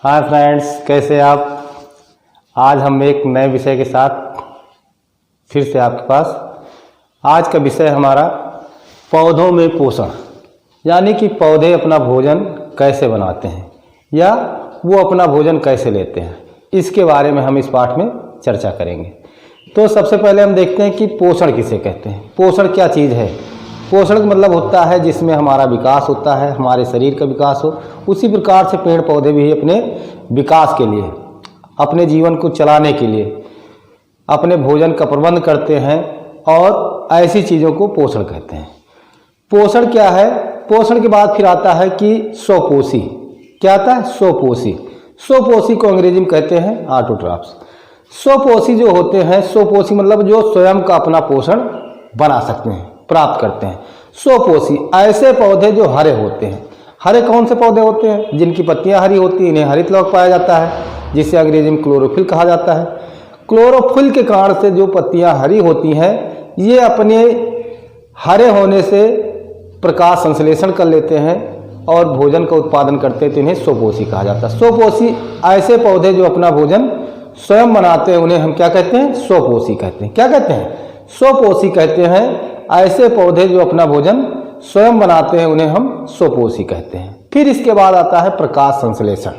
Hi friends, कैसे आप। आज हम एक नए विषय के साथ फिर से आपके पास। आज का विषय हमारा पौधों में पोषण, यानी कि पौधे अपना भोजन कैसे बनाते हैं या वो अपना भोजन कैसे लेते हैं, इसके बारे में हम इस पाठ में चर्चा करेंगे। तो सबसे पहले हम देखते हैं कि पोषण किसे कहते हैं। पोषण क्या चीज़ है। पोषण का मतलब होता है जिसमें हमारा विकास होता है, हमारे शरीर का विकास हो। उसी प्रकार से पेड़ पौधे भी अपने विकास के लिए, अपने जीवन को चलाने के लिए अपने भोजन का प्रबंध करते हैं और ऐसी चीज़ों को पोषण कहते हैं। पोषण क्या है। पोषण के बाद फिर आता है कि स्वपोषी। क्या आता है? स्वपोषी। स्वपोषी को अंग्रेजी में कहते हैं ऑटोट्रॉफ्स। स्वपोषी जो होते हैं, स्वपोषी मतलब जो स्वयं का अपना पोषण बना सकते हैं, प्राप्त करते हैं। स्वपोषी ऐसे पौधे जो हरे होते हैं। हरे कौन से पौधे होते हैं? जिनकी पत्तियां हरी होती हैं, इन्हें हरित लौक पाया जाता है, जिसे अंग्रेजी में क्लोरोफिल कहा जाता है। क्लोरोफिल के कारण से जो पत्तियां हरी होती हैं, ये अपने हरे होने से प्रकाश संश्लेषण कर लेते हैं और भोजन का उत्पादन करते हैं, तो इन्हें स्वपोषी कहा जाता है। स्वपोषी ऐसे पौधे जो अपना भोजन स्वयं बनाते हैं, उन्हें हम क्या कहते हैं? स्वपोषी कहते हैं। क्या कहते हैं? स्वपोषी कहते हैं। ऐसे पौधे जो अपना भोजन स्वयं बनाते हैं, उन्हें हम स्वपोषी कहते हैं। फिर इसके बाद आता है प्रकाश संश्लेषण।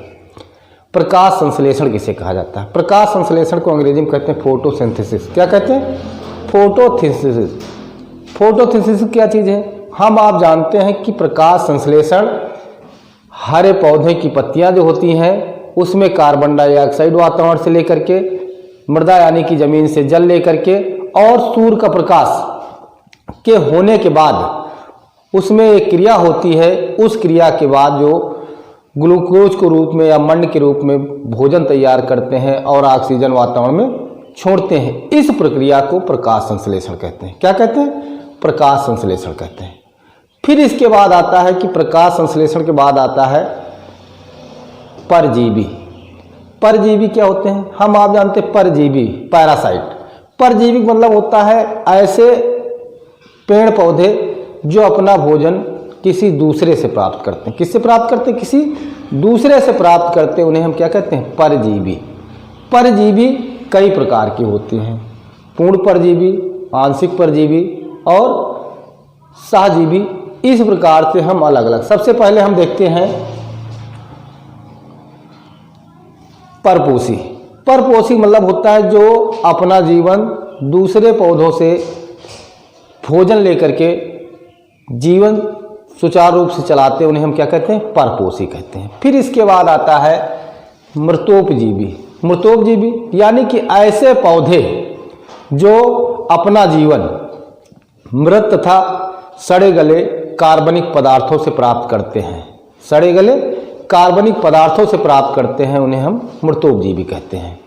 प्रकाश संश्लेषण किसे कहा जाता है? प्रकाश संश्लेषण को अंग्रेजी में कहते हैं फोटोसिंथेसिस। क्या कहते हैं? फोटोसिंथेसिस। फोटोसिंथेसिस क्या चीज़ है? आप जानते हैं कि प्रकाश संश्लेषण हरे पौधे की पत्तियां जो होती हैं, उसमें कार्बन डाइऑक्साइड वातावरण से लेकर के, मृदा यानी कि जमीन से जल लेकर के, और सूर्य का प्रकाश के होने के बाद उसमें एक क्रिया होती है। उस क्रिया के बाद जो ग्लूकोज के रूप में या मंड के रूप में भोजन तैयार करते हैं और ऑक्सीजन वातावरण में छोड़ते हैं, इस प्रक्रिया को प्रकाश संश्लेषण कहते हैं। क्या कहते हैं? प्रकाश संश्लेषण कहते हैं। फिर इसके बाद आता है कि प्रकाश संश्लेषण के बाद आता है परजीवी। परजीवी क्या होते हैं? आप जानते हैं परजीवी, पैरासाइट। परजीवी मतलब होता है ऐसे पेड़ पौधे जो अपना भोजन किसी दूसरे से प्राप्त करते हैं। किससे प्राप्त करते हैं? किसी दूसरे से प्राप्त करते हैं, उन्हें हम क्या कहते हैं? परजीवी। परजीवी कई प्रकार की होती हैं। पूर्ण परजीवी, आंशिक परजीवी और सहजीवी। इस प्रकार से हम अलग अलग, सबसे पहले हम देखते हैं परपोषी। परपोषी मतलब होता है जो अपना जीवन दूसरे पौधों से भोजन लेकर के जीवन सुचारू रूप से चलाते हैं, उन्हें हम क्या कहते हैं? परपोषी कहते हैं। फिर इसके बाद आता है मृतोपजीवी। मृतोपजीवी यानी कि ऐसे पौधे जो अपना जीवन मृत तथा सड़े गले कार्बनिक पदार्थों से प्राप्त करते हैं। सड़े गले कार्बनिक पदार्थों से प्राप्त करते हैं, उन्हें हम मृतोपजीवी कहते हैं।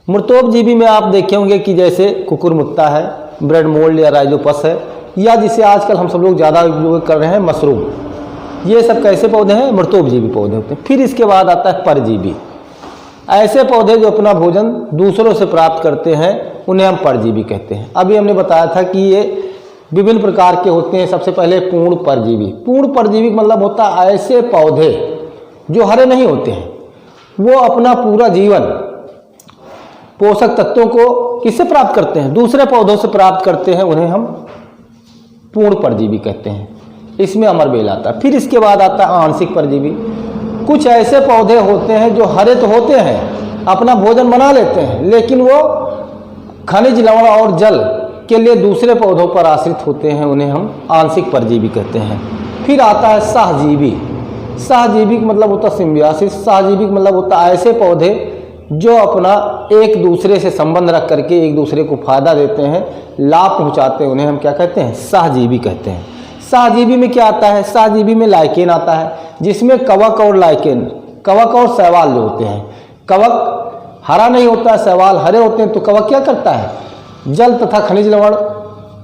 मृतोपजीवी में आप देखे होंगे कि जैसे कुकुरमुत्ता है, ब्रेड मोल्ड या राइजोपस है, या जिसे आजकल हम सब लोग ज़्यादा उपयोग कर रहे हैं मशरूम। ये सब कैसे पौधे हैं? मृतोपजीवी पौधे होते हैं। फिर इसके बाद आता है परजीवी। ऐसे पौधे जो अपना भोजन दूसरों से प्राप्त करते हैं, उन्हें हम परजीवी कहते हैं। अभी हमने बताया था कि ये विभिन्न प्रकार के होते हैं। सबसे पहले पूर्ण परजीवी। पूर्ण परजीवी मतलब होता है ऐसे पौधे जो हरे नहीं होते हैं, वो अपना पूरा जीवन पोषक तत्वों को किससे प्राप्त करते हैं? दूसरे पौधों से प्राप्त करते हैं, उन्हें हम पूर्ण परजीवी कहते हैं। इसमें अमरबेल आता है। फिर इसके बाद आता है आंशिक परजीवी। कुछ ऐसे पौधे होते हैं जो हरे तो होते हैं, अपना भोजन बना लेते हैं, लेकिन वो खनिज, लवण और जल के लिए दूसरे पौधों पर आश्रित होते हैं, उन्हें हम आंशिक परजीवी कहते हैं। फिर आता है सहजीवी। सहजीवी का मतलब होता है सिम्बियोसिस। सहजीवी का मतलब होता है ऐसे पौधे जो अपना एक दूसरे से संबंध रख करके एक दूसरे को फायदा देते हैं, लाभ पहुंचाते हैं, उन्हें हम क्या कहते हैं? सहजीवी कहते हैं। सहजीवी में क्या आता है? सहजीवी में लाइकेन आता है, जिसमें कवक और लाइकेन, कवक और शैवाल जो होते हैं। कवक हरा नहीं होता है, शैवाल हरे होते हैं। तो कवक क्या करता है? जल तथा खनिज लवण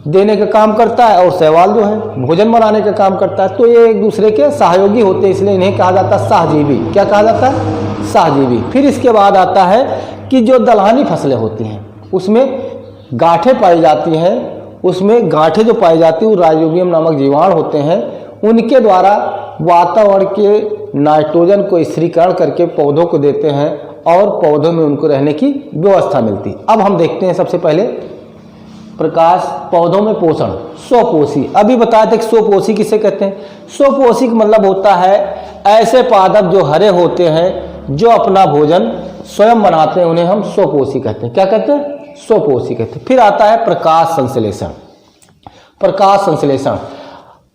देने का काम करता है, और शैवाल जो है भोजन बनाने का काम करता है। तो ये एक दूसरे के सहयोगी होते हैं, इसलिए इन्हें कहा जाता है सहजीवी। क्या कहा जाता है? सहजीवी। फिर इसके बाद आता है कि जो दलहनी फसलें होती हैं, उसमें गांठें पाई जाती हैं। उसमें गांठें जो पाई जाती हैं वो राइजोबियम नामक जीवाणु होते हैं, उनके द्वारा वातावरण के नाइट्रोजन को स्थिरीकरण करके पौधों को देते हैं और पौधों में उनको रहने की व्यवस्था मिलती। अब हम देखते हैं सबसे पहले प्रकाश पौधों में पोषण। स्वपोषी, अभी बताए थे कि स्वपोषी किसे कहते हैं। स्वपोषी का मतलब होता है ऐसे पादप जो हरे होते हैं, जो अपना भोजन स्वयं बनाते हैं, उन्हें हम स्वपोषी कहते हैं। क्या कहते हैं? स्वपोषी कहते हैं। फिर आता है प्रकाश संश्लेषण। प्रकाश संश्लेषण,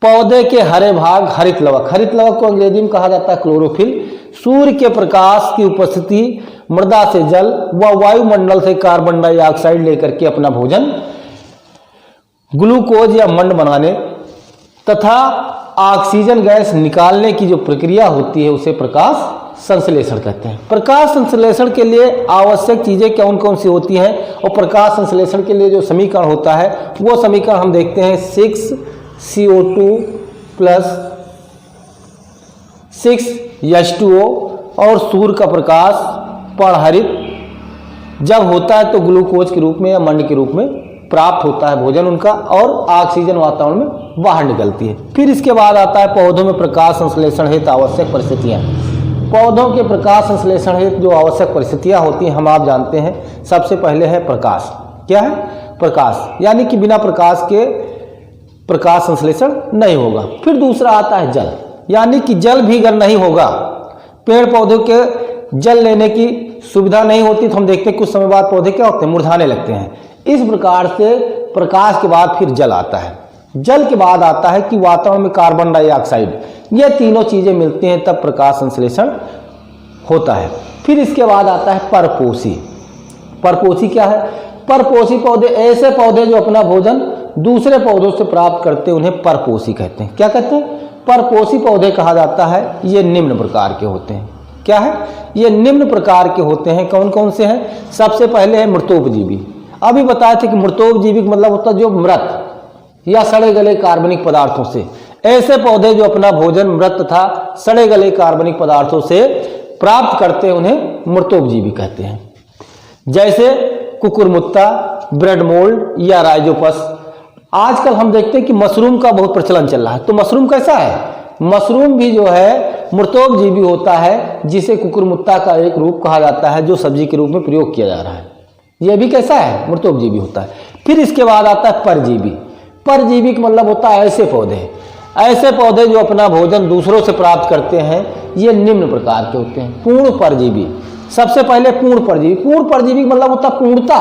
पौधे के हरे भाग हरित लवक, हरित लवक को अंग्रेजी में कहा जाता है क्लोरोफिल, सूर्य के प्रकाश की उपस्थिति मृदा से जल व वायुमंडल से कार्बन डाइऑक्साइड लेकर के अपना भोजन ग्लूकोज या मंड बनाने तथा ऑक्सीजन गैस निकालने की जो प्रक्रिया होती है उसे प्रकाश संश्लेषण कहते हैं। प्रकाश संश्लेषण के लिए आवश्यक चीजें कौन कौन सी होती हैं और प्रकाश संश्लेषण के लिए जो समीकरण होता है वो समीकरण हम देखते हैं 6CO2 प्लस 6H2O और सूर्य का प्रकाश पराहरित जब होता है तो ग्लूकोज के रूप में या मंड के रूप में प्राप्त होता है भोजन उनका और ऑक्सीजन वातावरण में बाहर निकलती है। फिर इसके बाद आता है पौधों में प्रकाश संश्लेषण हेतु आवश्यक परिस्थितियां। पौधों के प्रकाश संश्लेषण हेतु जो आवश्यक परिस्थितियां होती हैं हम आप जानते हैं। सबसे पहले है प्रकाश। क्या है? प्रकाश, यानी कि बिना प्रकाश के प्रकाश संश्लेषण नहीं होगा। फिर दूसरा आता है जल, यानी कि जल भी अगर नहीं होगा, पेड़ पौधों के जल लेने की सुविधा नहीं होती तो हम देखते हैं कुछ समय बाद पौधे क्या होते हैं, मुरझाने लगते हैं। इस प्रकार से प्रकाश के बाद फिर जल आता है। जल के बाद आता है कि वातावरण में कार्बन डाइऑक्साइड, ये तीनों चीजें मिलती हैं तब प्रकाश संश्लेषण होता है। फिर इसके बाद आता है परपोषी। परपोषी क्या है? परपोषी पौधे ऐसे पौधे जो अपना भोजन दूसरे पौधों से प्राप्त करते हैं उन्हें परपोषी कहते हैं। क्या कहते हैं? परपोषी पौधे कहा जाता है। ये निम्न प्रकार के होते हैं। क्या है? ये निम्न प्रकार के होते हैं। कौन कौन से हैं? सबसे पहले है मृतोपजीवी। अभी बताए थे कि मृतोपजीवी मतलब होता है जो मृत या सड़े गले कार्बनिक पदार्थों से, ऐसे पौधे जो अपना भोजन मृत तथा सड़े गले कार्बनिक पदार्थों से प्राप्त करते हैं उन्हें मृतोपजीवी कहते हैं। जैसे कुकुरमुत्ता, ब्रेड मोल्ड या राइजोपस। आजकल हम देखते हैं कि मशरूम का बहुत प्रचलन चल रहा है। तो मशरूम कैसा है? मशरूम भी जो है मृतोपजीवी होता है, जिसे कुकुरमुत्ता का एक रूप कहा जाता है जो सब्जी के रूप में प्रयोग किया जा रहा है। यह भी कैसा है? मृतोपजीवी होता है। फिर इसके बाद आता है परजीवी। परजीवी का मतलब होता है ऐसे पौधे जो अपना भोजन दूसरों से प्राप्त करते हैं, ये निम्न प्रकार के होते हैं। पूर्ण परजीवी। सबसे पहले पूर्ण परजीवी। पूर्ण परजीवी का मतलब होता है पूर्णता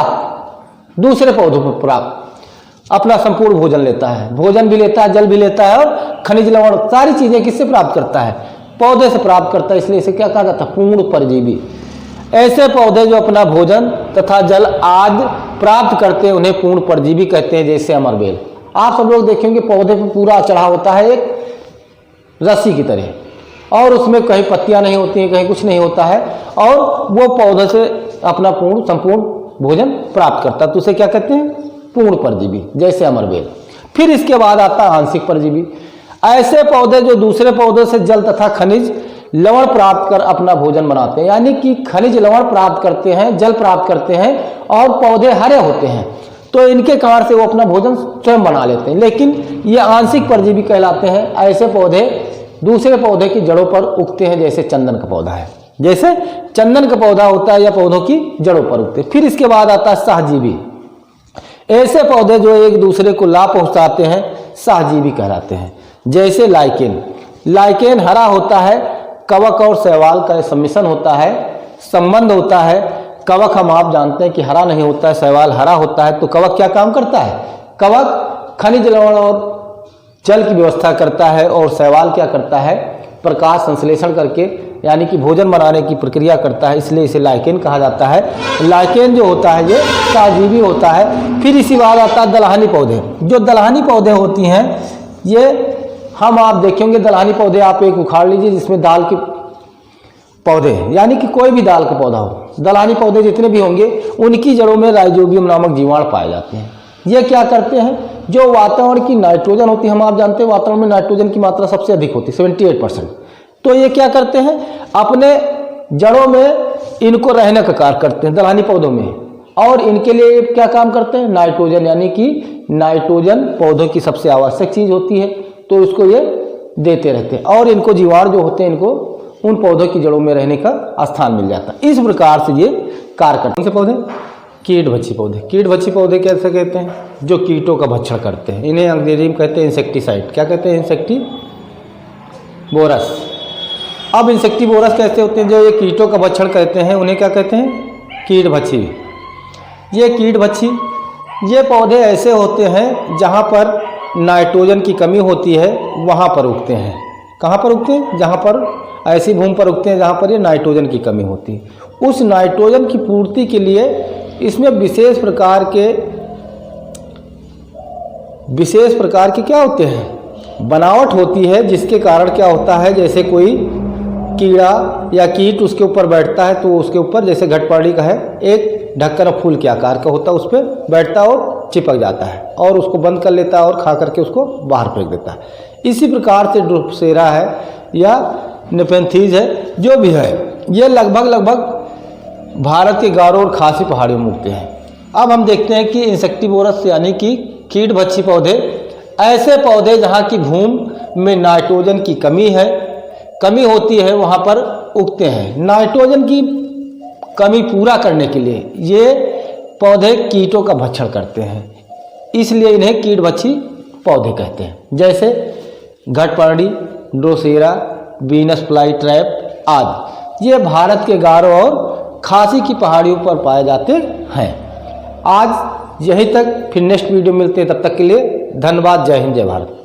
दूसरे पौधों पर प्राप्त अपना संपूर्ण भोजन लेता है, भोजन भी लेता है, जल भी लेता है और खनिज लवण सारी चीजें किससे प्राप्त करता है? पौधे से प्राप्त करता है, इसलिए इसे क्या कहा जाता है? पूर्ण परजीवी। ऐसे पौधे जो अपना भोजन तथा जल आदि प्राप्त करते हैं उन्हें पूर्ण परजीवी कहते हैं। जैसे अमरबेल, आप सब लोग देखेंगे पौधे पर पूरा चढ़ा होता है एक रस्सी की तरह और उसमें कहीं पत्तियां नहीं होती हैं, कहीं कुछ नहीं होता है और वो पौधे से अपना संपूर्ण भोजन प्राप्त करता है। तो उसे क्या कहते हैं? पूर्ण परजीवी, जैसे अमरबेल। फिर इसके बाद आता है आंशिक परजीवी। ऐसे पौधे जो दूसरे पौधों से जल तथा खनिज लवण प्राप्त कर अपना भोजन बनाते हैं, यानी कि खनिज लवण प्राप्त करते हैं, जल प्राप्त करते हैं और पौधे हरे होते हैं तो इनके कारण से वो अपना भोजन स्वयं बना लेते हैं। लेकिन ये आंशिक परजीवी कहलाते हैं। ऐसे पौधे दूसरे पौधे की जड़ों पर उगते हैं, जैसे चंदन का पौधा है, जैसे चंदन का पौधा होता है या पौधों की जड़ों पर उगते हैं। फिर इसके बाद आता है सहजीवी। ऐसे पौधे जो एक दूसरे को लाभ पहुंचाते हैं सहजीवी कहलाते हैं। जैसे लाइकेन। लाइकेन हरा होता है, कवक और शैवाल का सम्मिश्रण होता है, संबंध होता है। कवक हम आप जानते हैं कि हरा नहीं होता है, शैवाल हरा होता है। तो कवक क्या काम करता है? कवक खनिज लवण और जल की व्यवस्था करता है और शैवाल क्या करता है? प्रकाश संश्लेषण करके यानी कि भोजन बनाने की प्रक्रिया करता है, इसलिए इसे लाइकेन कहा जाता है। लाइकेन जो होता है ये सहजीवी होता है। फिर इसी बाद आता है दलहनी पौधे। जो दलहनी पौधे होती हैं ये हम आप देखेंगे, दलहनी पौधे आप एक उखाड़ लीजिए जिसमें दाल के पौधे यानी कि कोई भी दाल का पौधा हो, दलहनी पौधे जितने भी होंगे उनकी जड़ों में राइजोबियम नामक जीवाणु पाए जाते हैं। ये क्या करते हैं? जो वातावरण की नाइट्रोजन होती है, हम आप जानते हैं वातावरण में नाइट्रोजन की मात्रा सबसे अधिक होती है 78%। तो ये क्या करते हैं? अपने जड़ों में इनको रहने का कार्य करते हैं दलहनी पौधों में और इनके लिए क्या काम करते हैं? नाइट्रोजन, यानी कि नाइट्रोजन पौधों की सबसे आवश्यक चीज होती है तो इसको ये देते रहते हैं और इनको जीवाणु जो होते हैं इनको उन पौधों की जड़ों में रहने का स्थान मिल जाता है। इस प्रकार से ये कार्य करते हैं। पौधे कीटभक्षी पौधे, कीटभक्षी पौधे कैसे कहते हैं? जो कीटों का भक्षण करते हैं, इन्हें अंग्रेजी में कहते हैं इंसेक्टिसाइड। क्या कहते हैं? इंसेक्टिवोरस। अब इंसेक्टिवोरस कैसे होते हैं? जो ये कीटों का भक्षण करते हैं उन्हें क्या कहते हैं? कीटभक्षी। ये कीटभक्षी ये पौधे ऐसे होते हैं जहाँ पर नाइट्रोजन की कमी होती है, वहाँ पर उगते हैं। कहाँ पर उगते हैं? जहाँ पर ऐसी भूमि पर उगते हैं जहाँ पर ये नाइट्रोजन की कमी होती है। उस नाइट्रोजन की पूर्ति के लिए इसमें विशेष प्रकार के क्या होते हैं? बनावट होती है, जिसके कारण क्या होता है, जैसे कोई कीड़ा या कीट उसके ऊपर बैठता है तो उसके ऊपर, जैसे घटपड़ी का है, एक ढक्कन फूल के आकार का होता है, उस पर बैठता है और चिपक जाता है और उसको बंद कर लेता है और खा करके उसको बाहर फेंक देता है। इसी प्रकार से ड्रोसेरा है या नेपेंथीज है, जो भी है, ये लगभग भारत के गारो और खासी पहाड़ियों में उगते हैं। अब हम देखते हैं कि इंसेक्टिवोरस यानी कि कीटभक्षी पौधे, ऐसे पौधे जहाँ की भूमि में नाइट्रोजन की कमी होती है, वहाँ पर उगते हैं। नाइट्रोजन की कमी पूरा करने के लिए ये पौधे कीटों का भक्षण करते हैं, इसलिए इन्हें कीटभक्षी पौधे कहते हैं। जैसे घटपर्णी, ड्रोसेरा, वीनस फ्लाई ट्रैप आदि, ये भारत के गारो और खासी की पहाड़ियों पर पाए जाते हैं। आज यहीं तक, फिर नेक्स्ट वीडियो मिलते हैं, तब तक के लिए धन्यवाद। जय हिंद, जय भारत।